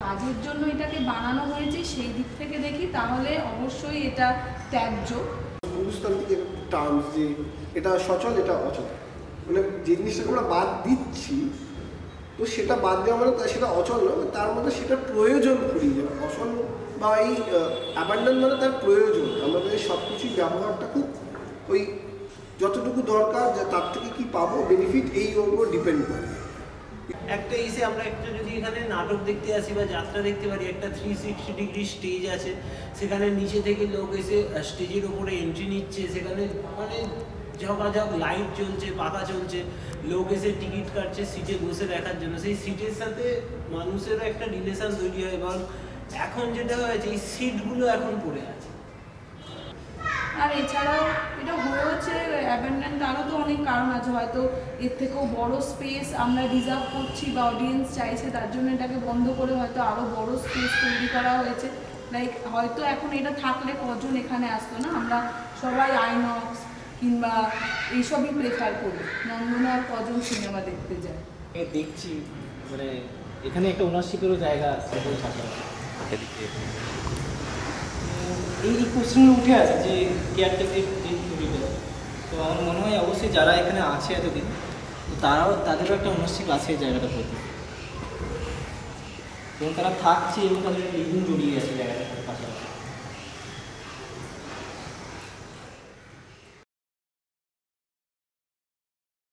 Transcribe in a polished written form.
কাজের জন্য এটাকে বানানো হয়েছে সেই দিক থেকে দেখি তাহলে অবশ্যই এটা ত্যায্য। হিন্দুস্তান্তিক টার্মস যে এটা সচল এটা অচল, মানে যে জিনিসটাকে আমরা বাদ দিচ্ছি তো সেটা বাদ দেওয়া মানে সেটা অচল নয়, তার মধ্যে সেটা প্রয়োজন ফুরিয়ে যাবে। অচল বা এই অ্যাবান্ডন মানে তার প্রয়োজন, আমাদের সব কিছুই ব্যবহারটা খুব ওই যতটুকু দরকার তার থেকে কি পাবো বেনিফিট এই ওপর ডিপেন্ড করে। একটা এসে আমরা একটা যদি এখানে নাটক দেখতে আসি বা যাত্রা দেখতে পারি, একটা 360 ডিগ্রি স্টেজ আছে, সেখানে নিচে থেকে লোক এসে স্টেজের ওপরে এন্ট্রি নিচ্ছে, সেখানে মানে ঝকাঝক লাইট চলছে, পাখা চলছে, লোক এসে টিকিট কাটছে সিটে বসে দেখার জন্য। সেই সিটের সাথে মানুষেরও একটা রিলেশন তৈরি হয় এবং এখন যেটা হয়েছে এই সিটগুলো এখন পড়ে আছে। আর এছাড়াও এটা হয়েছে অ্যাবেন্ডন, তারও তো অনেক কারণ আছে, হয়তো এর থেকেও বড় স্পেস আমরা রিজার্ভ করছি বা অডিয়েন্স চাইছে তার জন্য এটাকে বন্ধ করে হয়তো আরও বড় স্পেস তৈরি করা হয়েছে। লাইক হয়তো এখন এটা থাকলে কজন এখানে আসতো না, আমরা সবাই আইনক্স কিংবা এইসবই প্রেফার করি, নন্দনে আর কজন সিনেমা দেখতে যায়। দেখছি মানে এখানে একটা ওনারশিপেরও জায়গা আছে, এই কোশ্চেনগুলো উঠে আছে যে কেয়ারটেকার যে ছবিটা, তো আমার মনে হয় অবশ্যই যারা এখানে আছে এতদিন তাদেরও একটা ওনারশিপ আছে এই জায়গাটার প্রতি, এবং তারা থাকছে এবং তাদের লিভিং জড়িয়ে আছে জায়গাটার পাশাপাশি।